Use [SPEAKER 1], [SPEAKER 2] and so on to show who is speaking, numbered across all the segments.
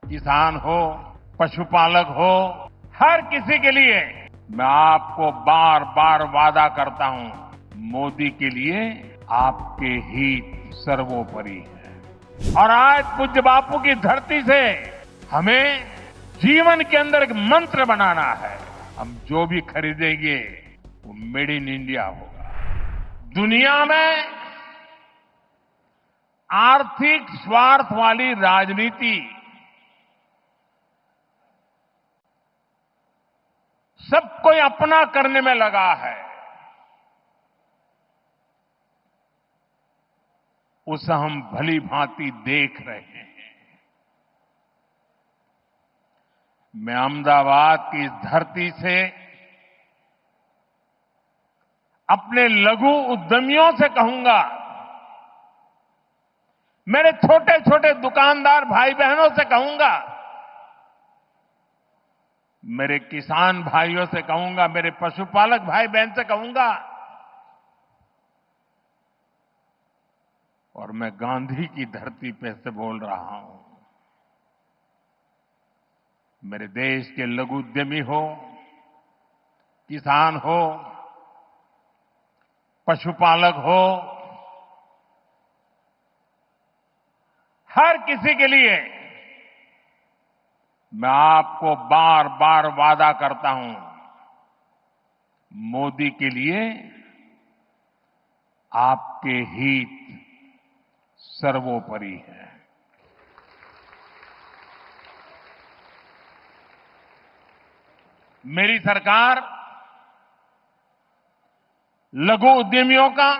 [SPEAKER 1] किसान हो, पशुपालक हो, हर किसी के लिए मैं आपको बार बार वादा करता हूं, मोदी के लिए आपके हित सर्वोपरि है। और आज पूज्य बापू की धरती से हमें जीवन के अंदर एक मंत्र बनाना है। हम जो भी खरीदेंगे वो मेड इन इंडिया होगा। दुनिया में आर्थिक स्वार्थ वाली राजनीति सब कोई अपना करने में लगा है। उसे हम भली भांति देख रहे हैं। मैं अहमदाबाद की इस धरती से अपने लघु उद्यमियों से कहूंगा, मेरे छोटे छोटे दुकानदार भाई बहनों से कहूंगा, मेरे किसान भाइयों से कहूंगा, मेरे पशुपालक भाई बहन से कहूंगा, और मैं गांधी की धरती पे से बोल रहा हूं, मेरे देश के लघु उद्यमी हो, किसान हो, पशुपालक हो, हर किसी के लिए मैं आपको बार बार वादा करता हूं, मोदी के लिए आपके हित सर्वोपरि है। मेरी सरकार लघु उद्यमियों का,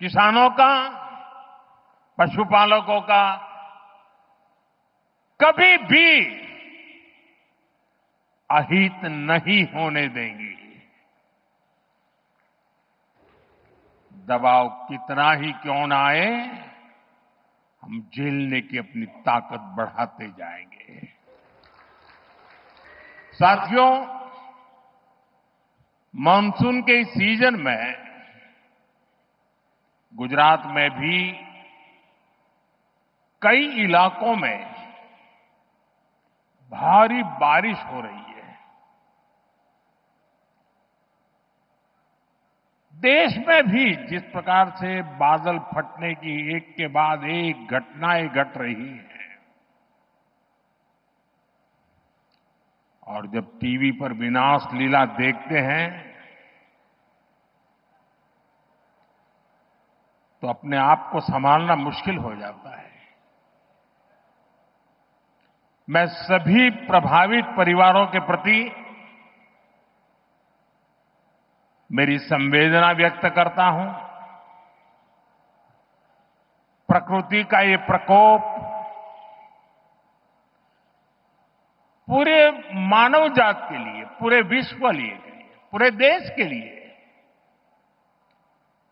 [SPEAKER 1] किसानों का, पशुपालकों का कभी भी अहित नहीं होने देंगी। दबाव कितना ही क्यों ना आए, हम झेलने की अपनी ताकत बढ़ाते जाएंगे। साथियों, मानसून के इस सीजन में गुजरात में भी कई इलाकों में भारी बारिश हो रही है। देश में भी जिस प्रकार से बादल फटने की एक के बाद एक घटनाएं घट रही हैं, और जब टीवी पर विनाश लीला देखते हैं तो अपने आप को संभालना मुश्किल हो जाता है। मैं सभी प्रभावित परिवारों के प्रति मेरी संवेदना व्यक्त करता हूं। प्रकृति का ये प्रकोप पूरे मानव जात के लिए, पूरे विश्व के लिए, पूरे देश के लिए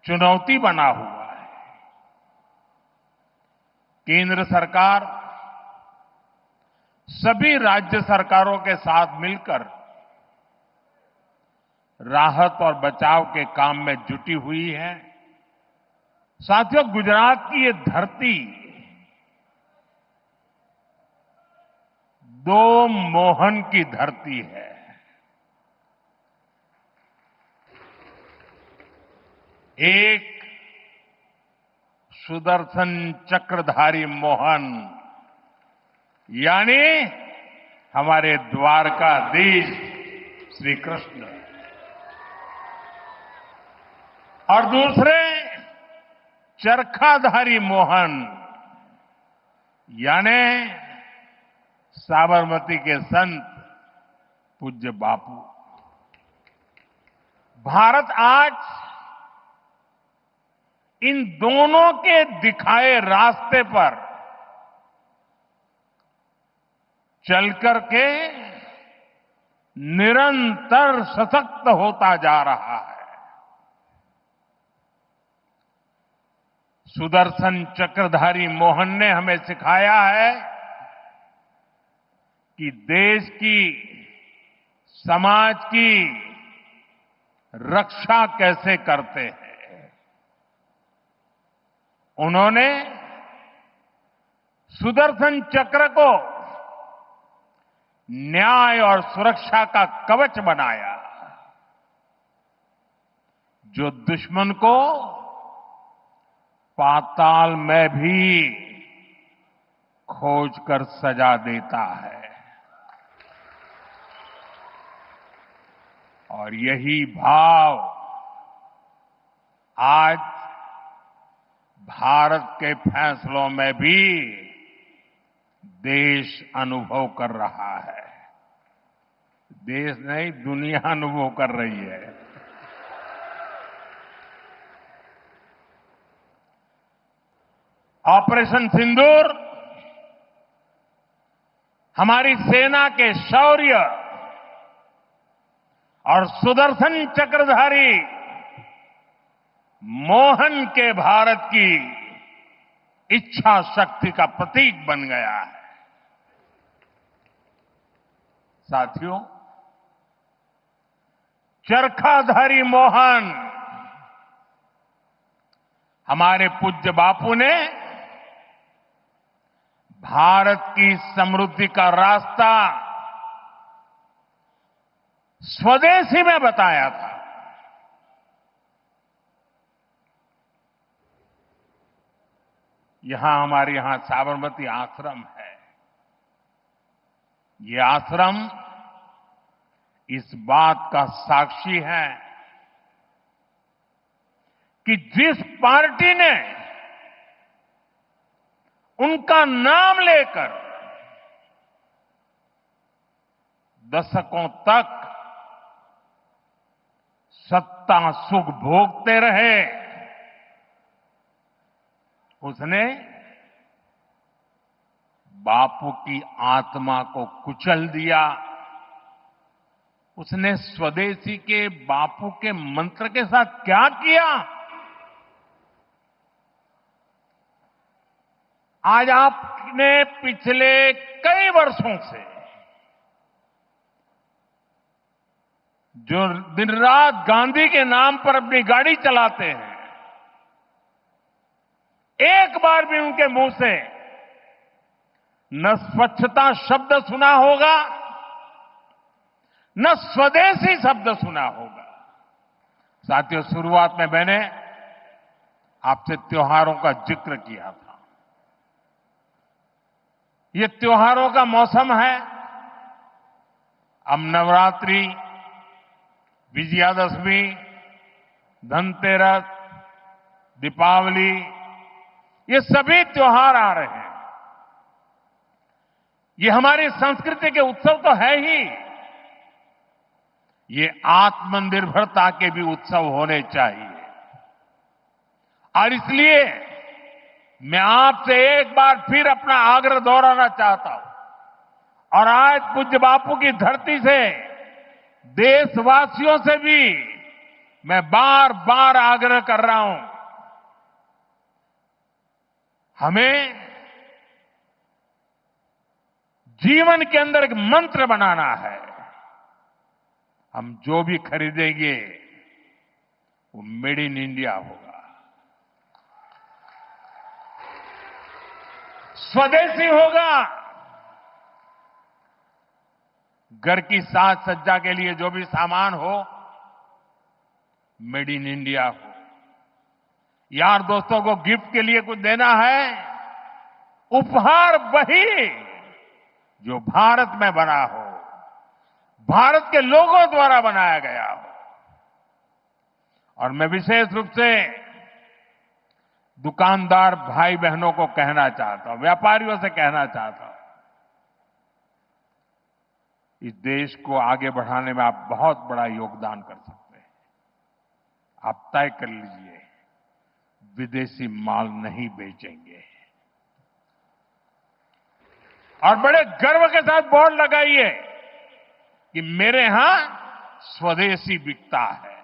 [SPEAKER 1] चुनौती बना हुआ है। केंद्र सरकार सभी राज्य सरकारों के साथ मिलकर राहत और बचाव के काम में जुटी हुई है। साथियों, गुजरात की ये धरती दो मोहन की धरती है। एक सुदर्शन चक्रधारी मोहन यानी हमारे द्वारकाधीश श्री कृष्ण, और दूसरे चरखाधारी मोहन यानी साबरमती के संत पूज्य बापू। भारत आज इन दोनों के दिखाए रास्ते पर चलकर के निरंतर सशक्त होता जा रहा है। सुदर्शन चक्रधारी मोहन ने हमें सिखाया है कि देश की, समाज की रक्षा कैसे करते हैं। उन्होंने सुदर्शन चक्र को न्याय और सुरक्षा का कवच बनाया, जो दुश्मन को पाताल में भी खोज कर सजा देता है। और यही भाव आज भारत के फैसलों में भी देश अनुभव कर रहा है। देश नहीं, दुनिया अनुभव कर रही है। ऑपरेशन सिंदूर हमारी सेना के शौर्य और सुदर्शन चक्रधारी मोहन के भारत की इच्छा शक्ति का प्रतीक बन गया है। साथियों, चरखाधारी मोहन हमारे पूज्य बापू ने भारत की समृद्धि का रास्ता स्वदेशी में बताया था। हमारे यहां साबरमती आश्रम है। ये आश्रम इस बात का साक्षी है कि जिस पार्टी ने उनका नाम लेकर दशकों तक सत्ता सुख भोगते रहे, उसने बापू की आत्मा को कुचल दिया। उसने स्वदेशी के बापू के मंत्र के साथ क्या किया? आज आपने पिछले कई वर्षों से जो दिन रात गांधी के नाम पर अपनी गाड़ी चलाते हैं, एक बार भी उनके मुंह से न स्वच्छता शब्द सुना होगा, न स्वदेशी शब्द सुना होगा। साथियों, शुरुआत में मैंने आपसे त्योहारों का जिक्र किया था। ये त्योहारों का मौसम है। अब नवरात्रि, विजयादशमी, धनतेरस, दीपावली, ये सभी त्योहार आ रहे हैं। ये हमारी संस्कृति के उत्सव तो है ही, ये आत्मनिर्भरता के भी उत्सव होने चाहिए। और इसलिए मैं आपसे एक बार फिर अपना आग्रह दोहराना चाहता हूं और आज पूज्य बापू की धरती से देशवासियों से भी मैं बार बार आग्रह कर रहा हूं, हमें जीवन के अंदर एक मंत्र बनाना है। हम जो भी खरीदेंगे वो मेड इन इंडिया होगा, स्वदेशी होगा। घर की साज सज्जा के लिए जो भी सामान हो, मेड इन इंडिया हो। यार दोस्तों को गिफ्ट के लिए कुछ देना है, उपहार वही जो भारत में बना हो, भारत के लोगों द्वारा बनाया गया हो। और मैं विशेष रूप से दुकानदार भाई बहनों को कहना चाहता हूं, व्यापारियों से कहना चाहता हूं, इस देश को आगे बढ़ाने में आप बहुत बड़ा योगदान कर सकते हैं। आप तय कर लीजिए, विदेशी माल नहीं बेचेंगे। और बड़े गर्व के साथ बोर्ड लगाइए कि मेरे यहां स्वदेशी बिकता है।